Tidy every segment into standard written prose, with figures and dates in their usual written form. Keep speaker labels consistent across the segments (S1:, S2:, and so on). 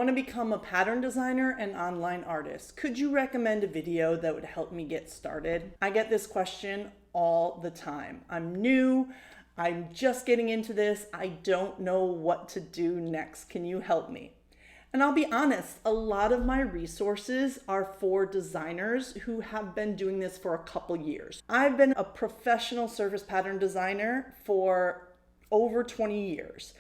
S1: want to become a pattern designer and online artist. Could you recommend a video that would help me get started? I get this question all the time. I'm new. I'm just getting into this. I don't know what to do next. Can you help me? And I'll be honest, a lot of my resources are for designers who have been doing this for a couple years. I've been a professional surface pattern designer for over 20 years.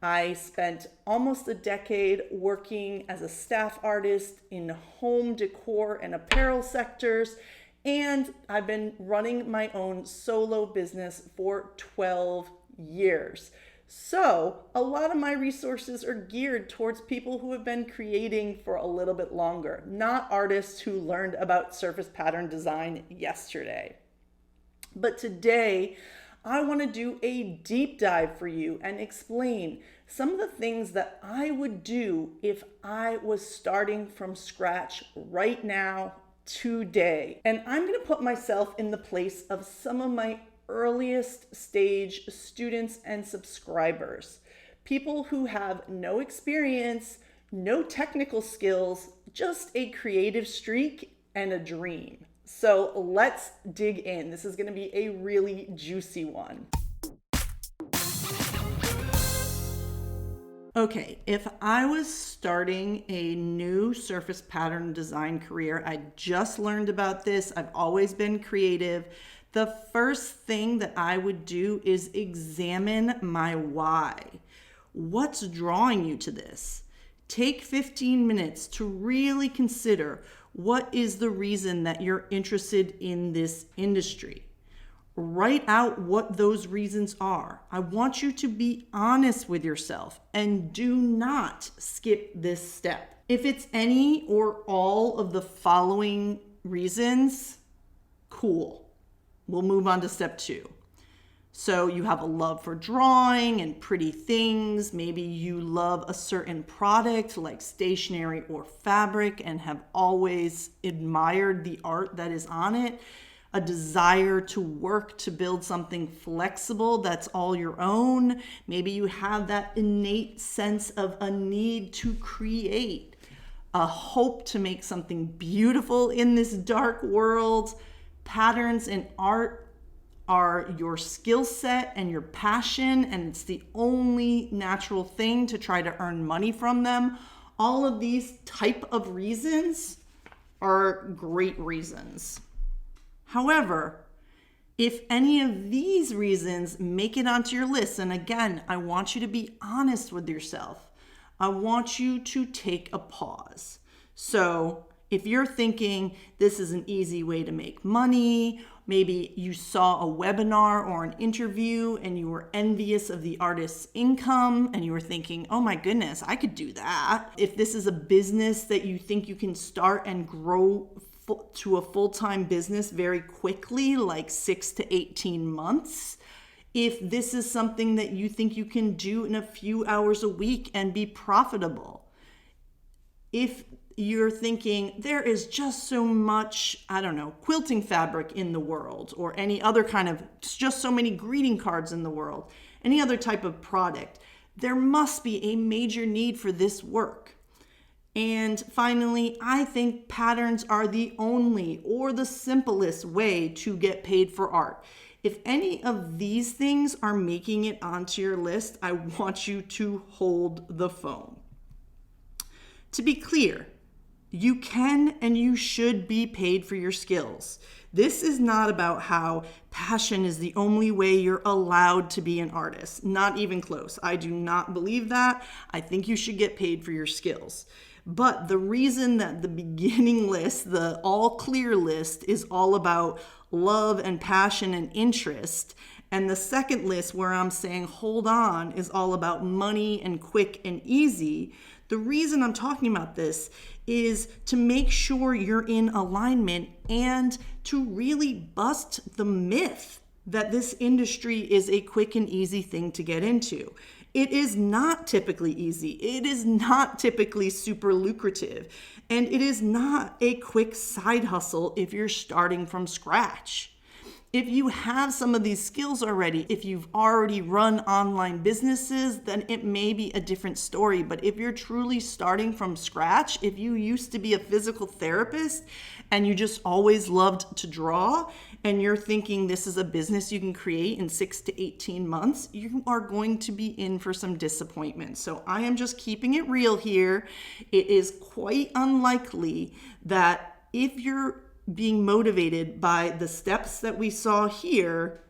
S1: I spent almost a decade working as a staff artist in home decor and apparel sectors, and I've been running my own solo business for 12 years. So a lot of my resources are geared towards people who have been creating for a little bit longer, not artists who learned about surface pattern design yesterday. But today, I want to do a deep dive for you and explain some of the things that I would do if I was starting from scratch right now, today. And I'm going to put myself in the place of some of my earliest stage students and subscribers, people who have no experience, no technical skills, just a creative streak and a dream. So let's dig in. This is going to be a really juicy one. Okay, if I was starting a new surface pattern design career, I just learned about this, I've always been creative, the first thing that I would do is examine my why. What's drawing you to this? Take 15 minutes to really consider what is the reason that you're interested in this industry. Write out what those reasons are. I want you to be honest with yourself and do not skip this step. If it's any or all of the following reasons, cool. We'll move on to step 2. So you have a love for drawing and pretty things. Maybe you love a certain product like stationery or fabric and have always admired the art that is on it. A desire to work to build something flexible that's all your own. Maybe you have that innate sense of a need to create, a hope to make something beautiful in this dark world. Patterns and art are your skill set and your passion, and it's the only natural thing to try to earn money from them. All of these type of reasons are great reasons. However, if any of these reasons make it onto your list, and again, I want you to be honest with yourself. I want you to take a pause. So if you're thinking this is an easy way to make money, maybe you saw a webinar or an interview and you were envious of the artist's income and you were thinking, oh my goodness, I could do that. If this is a business that you think you can start and grow to a full-time business very quickly, like 6 to 18 months, if this is something that you think you can do in a few hours a week and be profitable, if you're thinking there is just so much, quilting fabric in the world or any other kind of, just so many greeting cards in the world, any other type of product, there must be a major need for this work. And finally, I think patterns are the only or the simplest way to get paid for art. If any of these things are making it onto your list, I want you to hold the phone. To be clear, you can and you should be paid for your skills. This is not about how passion is the only way you're allowed to be an artist. Not even close. I do not believe that. I think you should get paid for your skills. But the reason that the beginning list, the all clear list, is all about love and passion and interest, and the second list where I'm saying hold on is all about money and quick and easy, the reason I'm talking about this is to make sure you're in alignment and to really bust the myth that this industry is a quick and easy thing to get into. It is not typically easy. It is not typically super lucrative. And it is not a quick side hustle if you're starting from scratch. If you have some of these skills already, if you've already run online businesses, then it may be a different story. But if you're truly starting from scratch, if you used to be a physical therapist and you just always loved to draw, and you're thinking this is a business you can create in 6 to 18 months, you are going to be in for some disappointment. So I am just keeping it real here. It is quite unlikely that if you're being motivated by the steps that we saw here,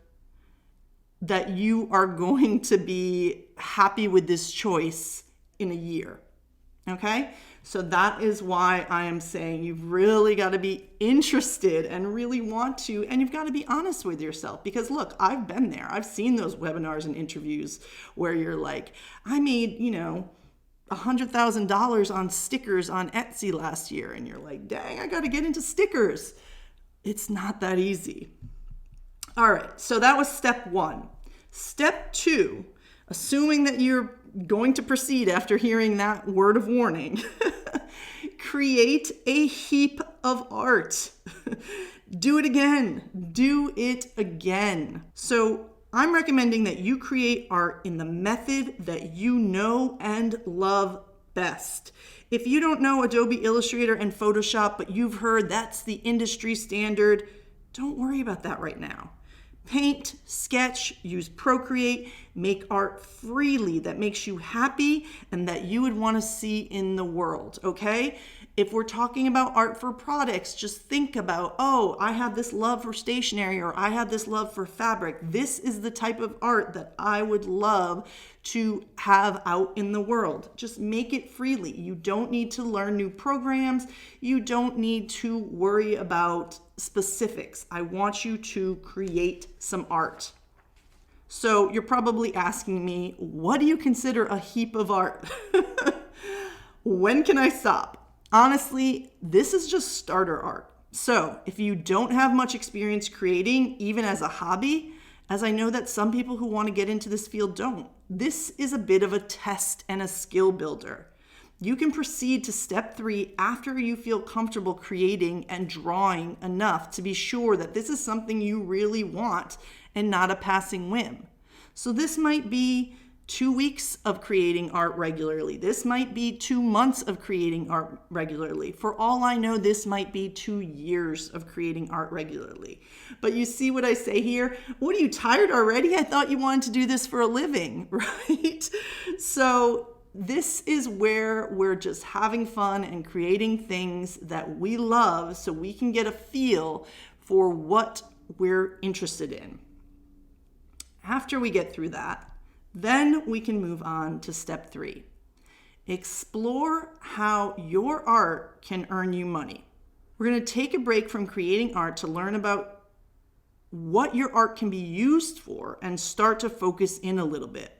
S1: that you are going to be happy with this choice in a year. Okay? So that is why I am saying you've really got to be interested and really want to, and you've got to be honest with yourself, because look, I've been there. I've seen those webinars and interviews where you're like, I made, $100,000 on stickers on Etsy last year. And you're like, dang, I got to get into stickers. It's not that easy. All right. So that was step 1. Step 2, assuming that you're going to proceed after hearing that word of warning, create a heap of art. Do it again. Do it again. So I'm recommending that you create art in the method that you know and love best. If you don't know Adobe Illustrator and Photoshop, but you've heard that's the industry standard, don't worry about that right now. Paint, sketch, use Procreate, make art freely that makes you happy and that you would want to see in the world, okay? If we're talking about art for products, just think about, oh, I have this love for stationery, or I have this love for fabric. This is the type of art that I would love to have out in the world. Just make it freely. You don't need to learn new programs. You don't need to worry about specifics. I want you to create some art. So you're probably asking me, what do you consider a heap of art? When can I stop? Honestly, this is just starter art. So if you don't have much experience creating, even as a hobby, as I know that some people who want to get into this field don't, this is a bit of a test and a skill builder. You can proceed to step 3 after you feel comfortable creating and drawing enough to be sure that this is something you really want and not a passing whim. So this might be 2 weeks of creating art regularly. This might be 2 months of creating art regularly. For all I know, this might be 2 years of creating art regularly. But you see what I say here? What, are you tired already? I thought you wanted to do this for a living, right? So this is where we're just having fun and creating things that we love so we can get a feel for what we're interested in. After we get through that, then we can move on to step 3. Explore how your art can earn you money. We're going to take a break from creating art to learn about what your art can be used for and start to focus in a little bit.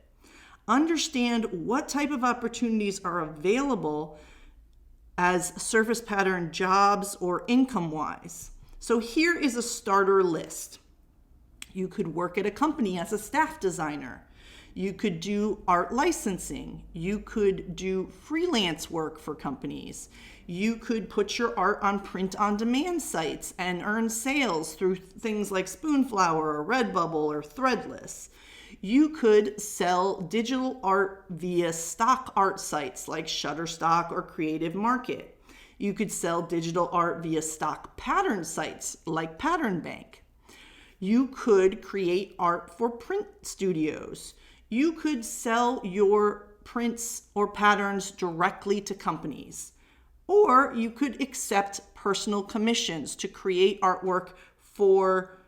S1: Understand what type of opportunities are available as surface pattern jobs or income-wise. So here is a starter list. You could work at a company as a staff designer. You could do art licensing. You could do freelance work for companies. You could put your art on print-on-demand sites and earn sales through things like Spoonflower or Redbubble or Threadless. You could sell digital art via stock art sites like Shutterstock or Creative Market. You could sell digital art via stock pattern sites like Pattern Bank. You could create art for print studios. You could sell your prints or patterns directly to companies, or you could accept personal commissions to create artwork for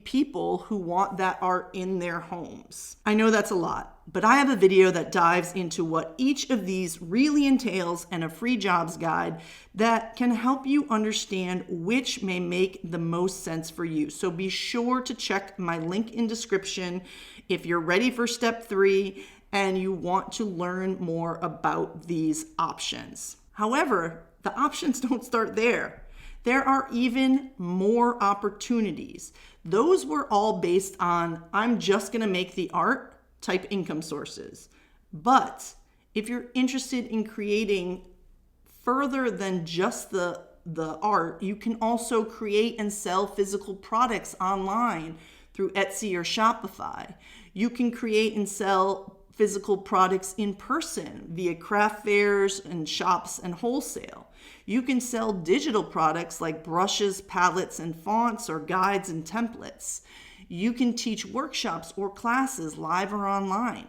S1: people who want that art in their homes. I know that's a lot, but I have a video that dives into what each of these really entails and a free jobs guide that can help you understand which may make the most sense for you. So be sure to check my link in description if you're ready for step 3 and you want to learn more about these options. However, the options don't start there. There are even more opportunities. Those were all based on, I'm just gonna make the art type income sources. But if you're interested in creating further than just the the art, you can also create and sell physical products online through Etsy or Shopify. You can create and sell physical products in person via craft fairs and shops and wholesale. You can sell digital products like brushes, palettes, and fonts, or guides and templates. You can teach workshops or classes live or online.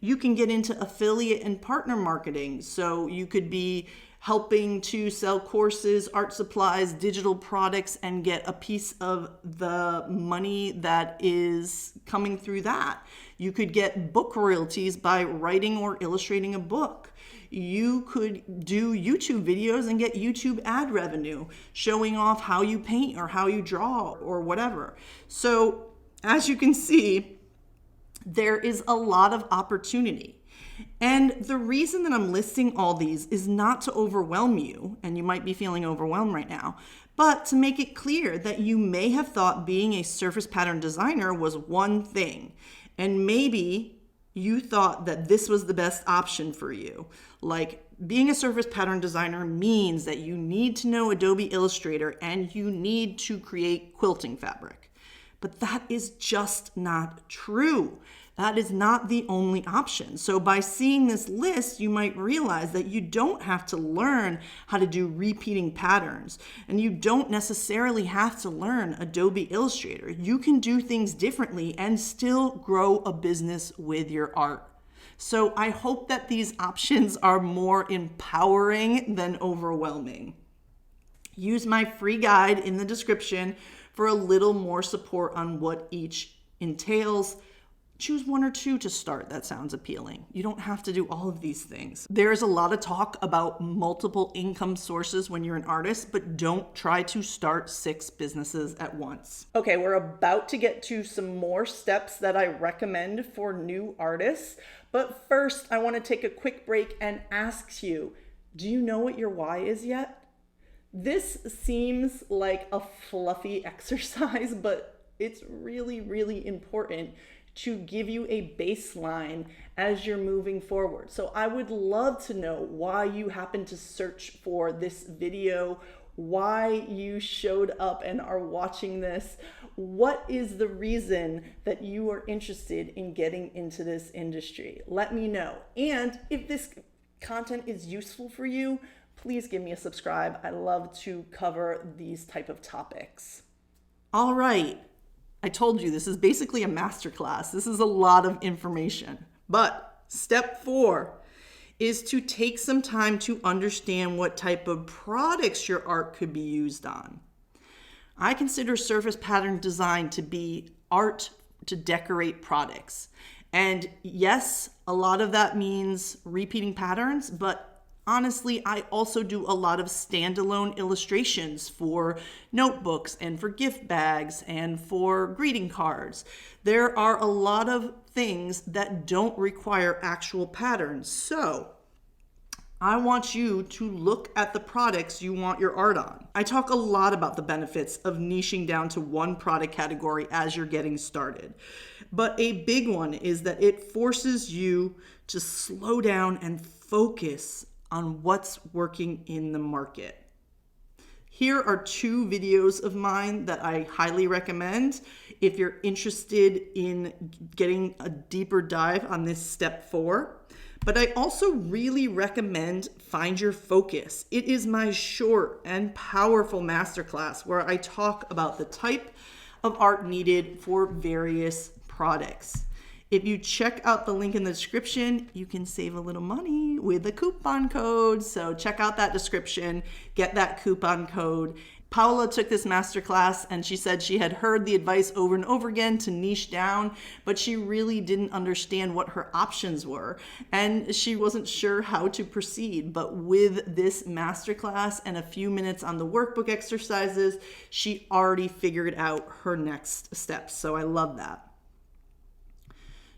S1: You can get into affiliate and partner marketing. So you could be helping to sell courses, art supplies, digital products, and get a piece of the money that is coming through that. You could get book royalties by writing or illustrating a book. You could do YouTube videos and get YouTube ad revenue, showing off how you paint or how you draw or whatever. So as you can see, there is a lot of opportunity. And the reason that I'm listing all these is not to overwhelm you, and you might be feeling overwhelmed right now, but to make it clear that you may have thought being a surface pattern designer was one thing, and maybe you thought that this was the best option for you. Like, being a surface pattern designer means that you need to know Adobe Illustrator and you need to create quilting fabric. But that is just not true. That is not the only option. So by seeing this list, you might realize that you don't have to learn how to do repeating patterns, and you don't necessarily have to learn Adobe Illustrator. You can do things differently and still grow a business with your art. So I hope that these options are more empowering than overwhelming. Use my free guide in the description for a little more support on what each entails. Choose one or two to start that sounds appealing. You don't have to do all of these things. There's a lot of talk about multiple income sources when you're an artist, but don't try to start 6 businesses at once. Okay, we're about to get to some more steps that I recommend for new artists. But first, I want to take a quick break and ask you, do you know what your why is yet? This seems like a fluffy exercise, but it's really, really important to give you a baseline as you're moving forward. So I would love to know why you happened to search for this video, why you showed up and are watching this. What is the reason that you are interested in getting into this industry? Let me know. And if this content is useful for you, please give me a subscribe. I love to cover these type of topics. All right. I told you this is basically a masterclass. This is a lot of information. But step 4 is to take some time to understand what type of products your art could be used on. I consider surface pattern design to be art to decorate products. And yes, a lot of that means repeating patterns, but honestly, I also do a lot of standalone illustrations for notebooks and for gift bags and for greeting cards. There are a lot of things that don't require actual patterns. So I want you to look at the products you want your art on. I talk a lot about the benefits of niching down to one product category as you're getting started. But a big one is that it forces you to slow down and focus on what's working in the market. Here are 2 videos of mine that I highly recommend if you're interested in getting a deeper dive on this step 4. But I also really recommend Find Your Focus. It is my short and powerful masterclass where I talk about the type of art needed for various products. If you check out the link in the description, you can save a little money with a coupon code. So check out that description, get that coupon code. Paula took this masterclass and she said she had heard the advice over and over again to niche down, but she really didn't understand what her options were. And she wasn't sure how to proceed. But with this masterclass and a few minutes on the workbook exercises, she already figured out her next steps. So I love that.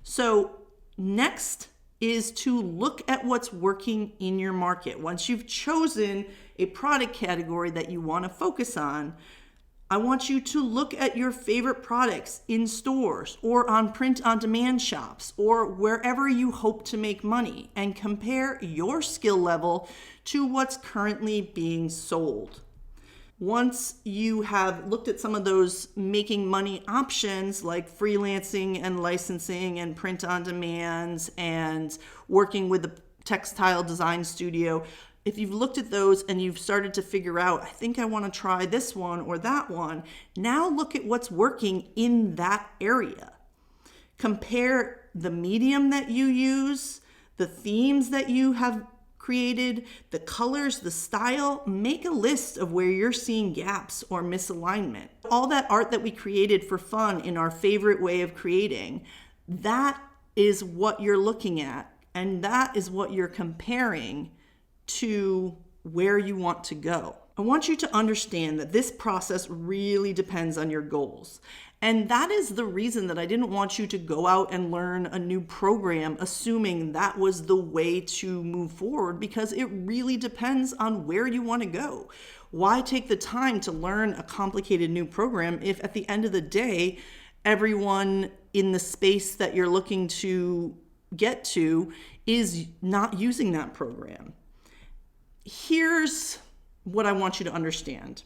S1: So next is to look at what's working in your market. Once you've chosen a product category that you want to focus on, I want you to look at your favorite products in stores or on print-on-demand shops or wherever you hope to make money and compare your skill level to what's currently being sold. Once you have looked at some of those making money options like freelancing and licensing and print on demand and working with a textile design studio, if you've looked at those and you've started to figure out, I think I want to try this one or that one, now look at what's working in that area. Compare the medium that you use, the themes that you have created, the colors, the style. Make a list of where you're seeing gaps or misalignment. All that art that we created for fun in our favorite way of creating, that is what you're looking at, and that is what you're comparing to where you want to go. I want you to understand that this process really depends on your goals. And that is the reason that I didn't want you to go out and learn a new program assuming that was the way to move forward, because it really depends on where you want to go. Why take the time to learn a complicated new program if at the end of the day, everyone in the space that you're looking to get to is not using that program? Here's what I want you to understand.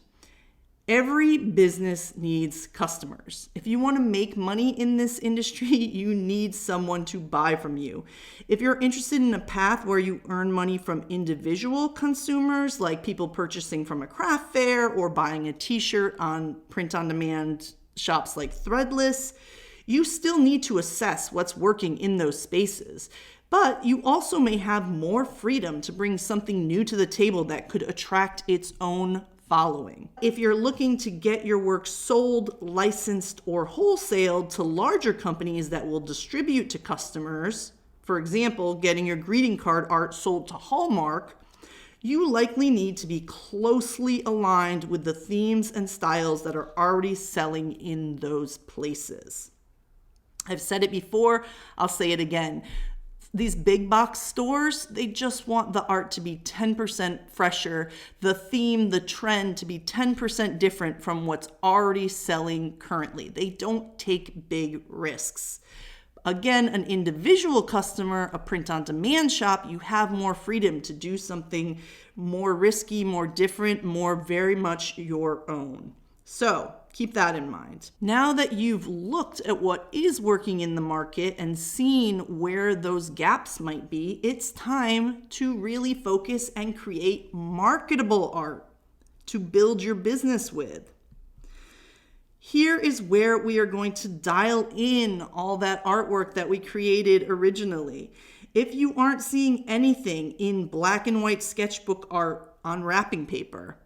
S1: Every business needs customers. If you want to make money in this industry, you need someone to buy from you. If you're interested in a path where you earn money from individual consumers, like people purchasing from a craft fair or buying a t-shirt on print-on-demand shops like Threadless, you still need to assess what's working in those spaces. But you also may have more freedom to bring something new to the table that could attract its own following. If you're looking to get your work sold, licensed, or wholesaled to larger companies that will distribute to customers, for example, getting your greeting card art sold to Hallmark, you likely need to be closely aligned with the themes and styles that are already selling in those places. I've said it before, I'll say it again. These big box stores, they just want the art to be 10% fresher, the theme, the trend to be 10% different from what's already selling currently. They don't take big risks. Again, an individual customer, a print-on-demand shop, you have more freedom to do something more risky, more different, more very much your own. So keep that in mind. Now that you've looked at what is working in the market and seen where those gaps might be, it's time to really focus and create marketable art to build your business with. Here is where we are going to dial in all that artwork that we created originally. If you aren't seeing anything in black and white sketchbook art on wrapping paper,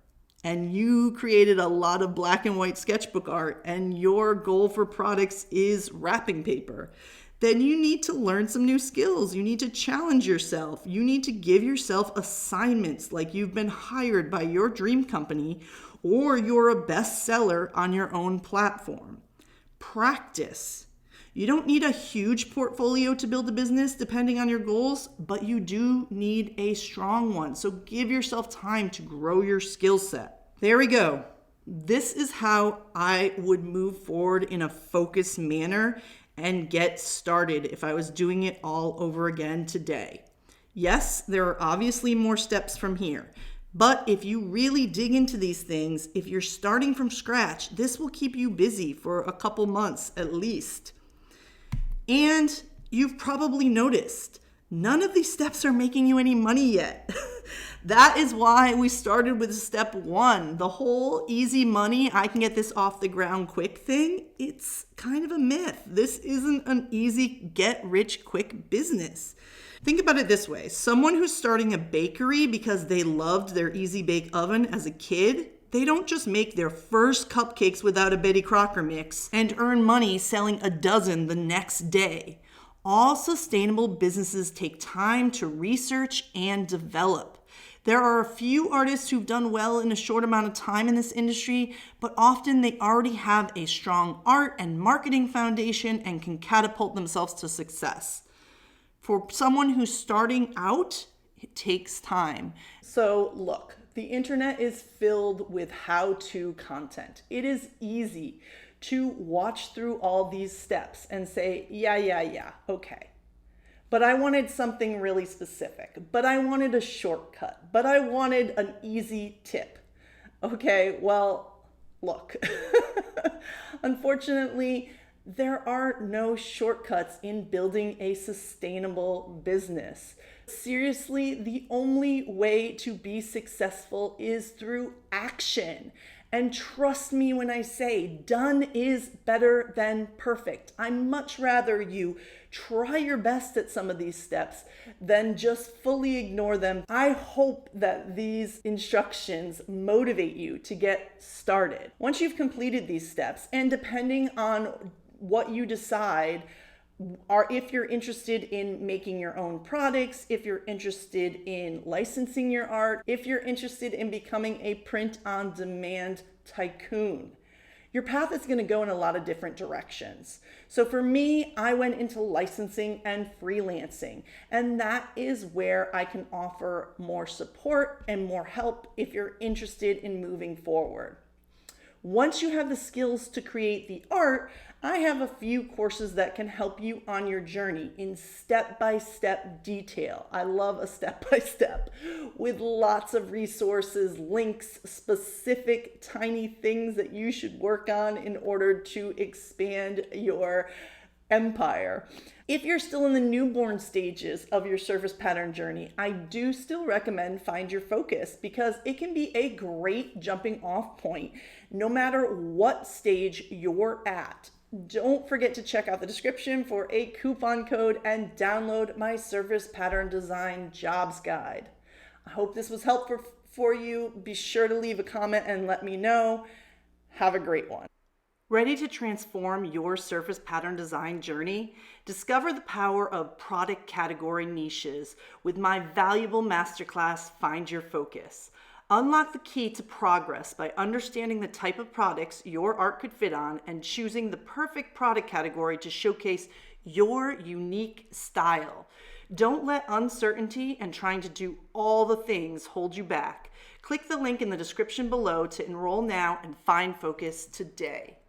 S1: and you created a lot of black and white sketchbook art, and your goal for products is wrapping paper, then you need to learn some new skills. You need to challenge yourself. You need to give yourself assignments like you've been hired by your dream company or you're a bestseller on your own platform. Practice. You don't need a huge portfolio to build a business depending on your goals, but you do need a strong one. So give yourself time to grow your skill set. There we go. This is how I would move forward in a focused manner and get started if I was doing it all over again today. Yes, there are obviously more steps from here. But if you really dig into these things, if you're starting from scratch, this will keep you busy for a couple months at least. And you've probably noticed none of these steps are making you any money yet. That is why we started with step 1. The whole easy money, I can get this off the ground quick thing, it's kind of a myth. This isn't an easy get rich quick business. Think about it this way. Someone who's starting a bakery because they loved their Easy Bake Oven as a kid, they don't just make their first cupcakes without a Betty Crocker mix and earn money selling a dozen the next day. All sustainable businesses take time to research and develop. There are a few artists who've done well in a short amount of time in this industry, but often they already have a strong art and marketing foundation and can catapult themselves to success. For someone who's starting out, it takes time. So look, the internet is filled with how-to content. It is easy to watch through all these steps and say, yeah, okay. But I wanted something really specific. But I wanted a shortcut. But I wanted an easy tip. Okay, well, look, unfortunately, there are no shortcuts in building a sustainable business. Seriously, the only way to be successful is through action. And trust me when I say done is better than perfect. I much rather you try your best at some of these steps than just fully ignore them. I hope that these instructions motivate you to get started. Once you've completed these steps, and depending on what you decide, or if you're interested in making your own products, if you're interested in licensing your art, if you're interested in becoming a print-on-demand tycoon, your path is going to go in a lot of different directions. So for me, I went into licensing and freelancing, and that is where I can offer more support and more help if you're interested in moving forward. Once you have the skills to create the art, I have a few courses that can help you on your journey in step-by-step detail. I love a step-by-step with lots of resources, links, specific tiny things that you should work on in order to expand your empire. If you're still in the newborn stages of your surface pattern journey, I do still recommend Find Your Focus because it can be a great jumping off point no matter what stage you're at. Don't forget to check out the description for a coupon code and download my surface pattern design jobs guide. I hope this was helpful for you. Be sure to leave a comment and let me know. Have a great one. Ready to transform your surface pattern design journey? Discover the power of product category niches with my valuable masterclass, Find Your Focus. Unlock the key to progress by understanding the type of products your art could fit on and choosing the perfect product category to showcase your unique style. Don't let uncertainty and trying to do all the things hold you back. Click the link in the description below to enroll now and find focus today.